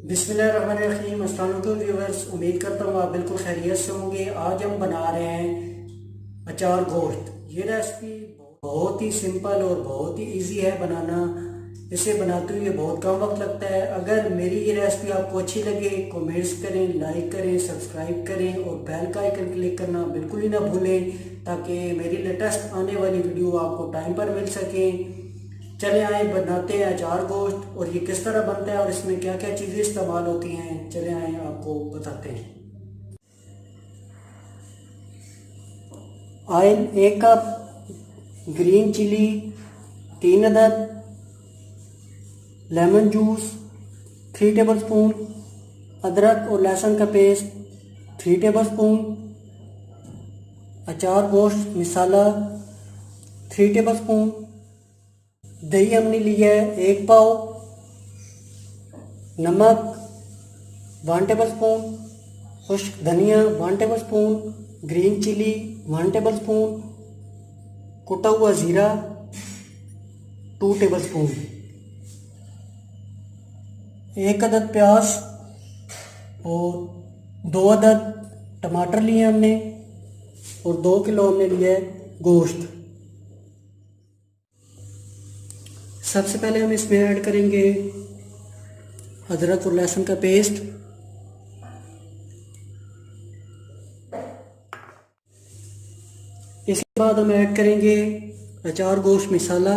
बिस्मिल्लाहिर्रहमानिर्रहीम। अस्सलाम वालेकुम व्यूअर्स, उम्मीद करता हूँ आप बिल्कुल खैरियत से होंगे। आज हम बना रहे हैं अचार गोश्त। ये रेसिपी बहुत ही सिंपल और बहुत ही इजी है बनाना। इसे बनाते हुए बहुत कम वक्त लगता है। अगर मेरी ये रेसिपी आपको अच्छी लगे, कमेंट्स करें, लाइक करें, सब्सक्राइब करें और बेल का आइकन क्लिक करना बिल्कुल ही ना भूलें, ताकि मेरी लेटेस्ट आने वाली वीडियो आपको टाइम पर मिल सके। चले आए बनाते हैं अचार गोश्त, और ये किस तरह बनता है और इसमें क्या क्या चीज़ें इस्तेमाल होती हैं, चले आए आपको बताते हैं। ऑयल 1 कप, ग्रीन चिली 3 अदद, लेमन जूस 3 टेबलस्पून, अदरक और लहसुन का पेस्ट 3 टेबलस्पून, अचार गोश्त मसाला 3 टेबलस्पून, दही हमने लिया है 1 पाव, नमक 1 टेबलस्पून, खुश्क धनिया 1 टेबलस्पून, ग्रीन चिली 1 टेबलस्पून, कुटा हुआ ज़ीरा 2 टेबलस्पून, 1 अदद प्याज और 2 अदद टमाटर लिए हमने, और 2 किलो हमने लिया है गोश्त। सबसे पहले हम इसमें ऐड करेंगे अदरक और लहसुन का पेस्ट। इसके बाद हम ऐड करेंगे अचार गोश्त मसाला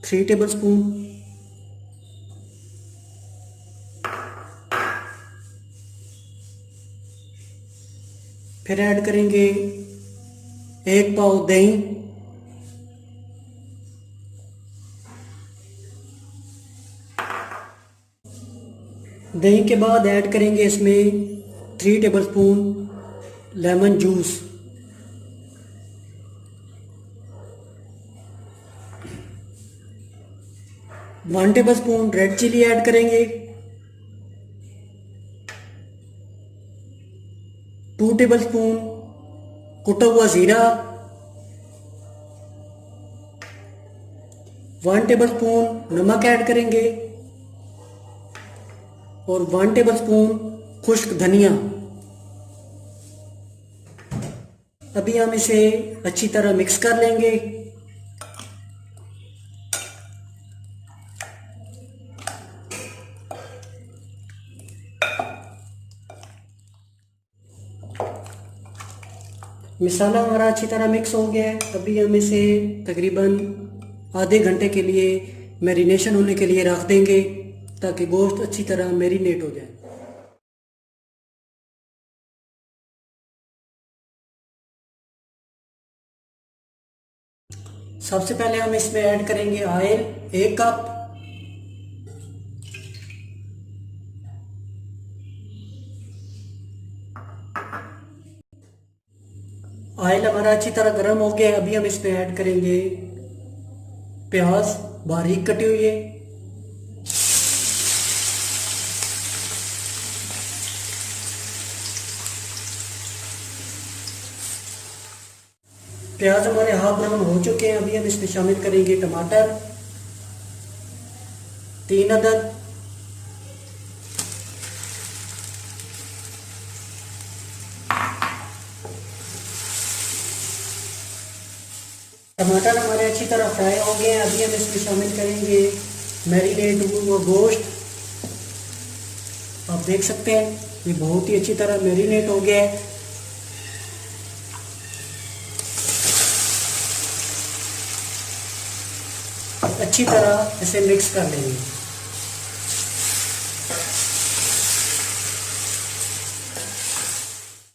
3 टेबलस्पून, फिर ऐड करेंगे 1 पाव दही, दही के बाद ऐड करेंगे इसमें 3 tablespoon lemon juice, one tablespoon red chilli add करेंगे, 2 टेबलस्पून कुटा हुआ ज़ीरा, 1 टेबलस्पून नमक ऐड करेंगे, और 1 टेबलस्पून खुश्क धनिया। अभी हम इसे अच्छी तरह मिक्स कर लेंगे। मसाला हमारा अच्छी तरह मिक्स हो गया है। अभी हम इसे तकरीबन आधे घंटे के लिए मैरिनेशन होने के लिए रख देंगे, ताकि गोश्त अच्छी तरह मैरिनेट हो जाए। सबसे पहले हम इसमें ऐड करेंगे ऑयल 1 कप, ऑयल हमारा अच्छी तरह गर्म हो गया है। अभी हम इसमें ऐड करेंगे प्याज बारीक कटे हुए, प्याज हमारे हाफ ब्राउन हो चुके हैं। अभी हम इसमें शामिल करेंगे टमाटर 3 अदद, टमाटर हमारे अच्छी तरह फ्राई हो गए हैं। अभी हम इसमें शामिल करेंगे मैरिनेट हुआ गोश्त। आप देख सकते हैं ये बहुत ही अच्छी तरह मैरिनेट हो गया है। अच्छी तरह इसे मिक्स कर लेंगे।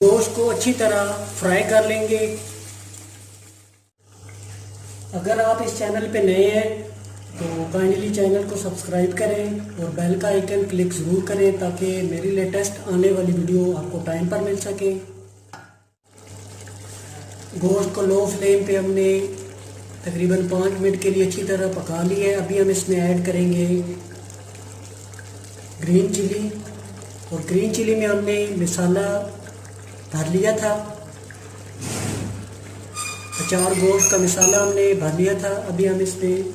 गोश्त को अच्छी तरह फ्राई कर लेंगे। अगर आप इस चैनल पे नए हैं तो काइंडली चैनल को सब्सक्राइब करें और बेल का आइकन क्लिक ज़रूर करें, ताकि मेरी लेटेस्ट आने वाली वीडियो आपको टाइम पर मिल सके। गोश्त को लो फ्लेम पे हमने तकरीबन 5 मिनट के लिए अच्छी तरह पका लिया है। अभी हम इसमें ऐड करेंगे ग्रीन चिली, और ग्रीन चिली में हमने मसाला भर लिया था, अचार गोश्त का मसाला हमने भर लिया था। अभी हम इसमें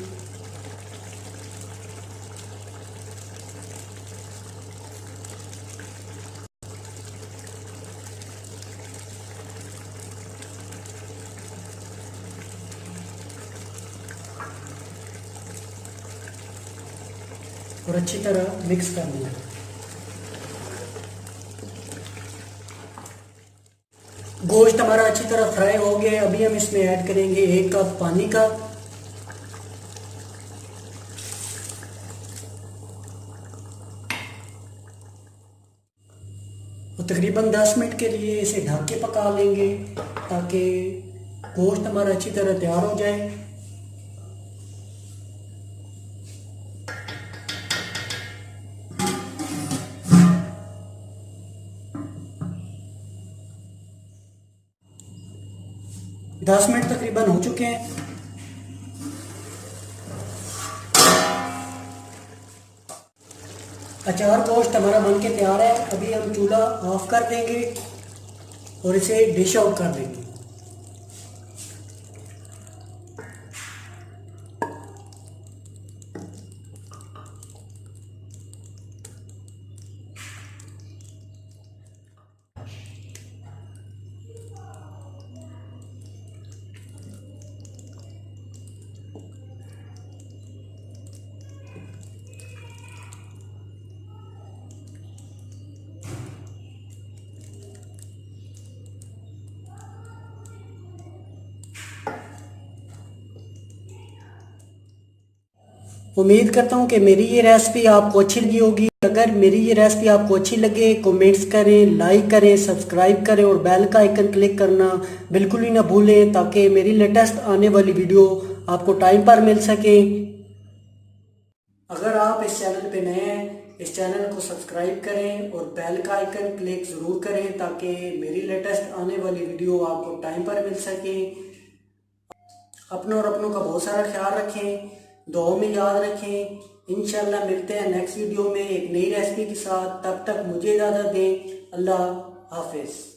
और अच्छी तरह मिक्स कर लें। गोश्त हमारा अच्छी तरह फ्राई हो गया है। अभी हम इसमें ऐड करेंगे 1 कप पानी का। और तकरीबन 10 मिनट के लिए इसे ढक के पका लेंगे ताकि गोश्त हमारा अच्छी तरह तैयार हो जाए। दस मिनट तकरीबन हो चुके हैं। अचार गोश्त हमारा बनके तैयार है। अभी हम चूल्हा ऑफ कर देंगे और इसे डिश आउट कर देंगे। उम्मीद करता हूँ कि मेरी ये रेसिपी आपको अच्छी लगी होगी। अगर मेरी ये रेसिपी आपको अच्छी लगे कमेंट्स करें, लाइक करें, सब्सक्राइब करें और बेल का आइकन क्लिक करना बिल्कुल ही ना भूलें ताकि मेरी लेटेस्ट आने वाली वीडियो आपको टाइम पर मिल सके। अगर आप इस चैनल पे नए हैं, इस चैनल को सब्सक्राइब करें और बेल का आइकन क्लिक ज़रूर करें ताकि मेरी लेटेस्ट आने वाली वीडियो आपको टाइम पर मिल सके। अपनों और अपनों का बहुत सारा ख्याल रखें, दुआओं में याद रखें। इंशाल्लाह मिलते हैं नेक्स्ट वीडियो में एक नई रेसिपी के साथ। तब तक मुझे इजाज़त दें। अल्लाह हाफिज़।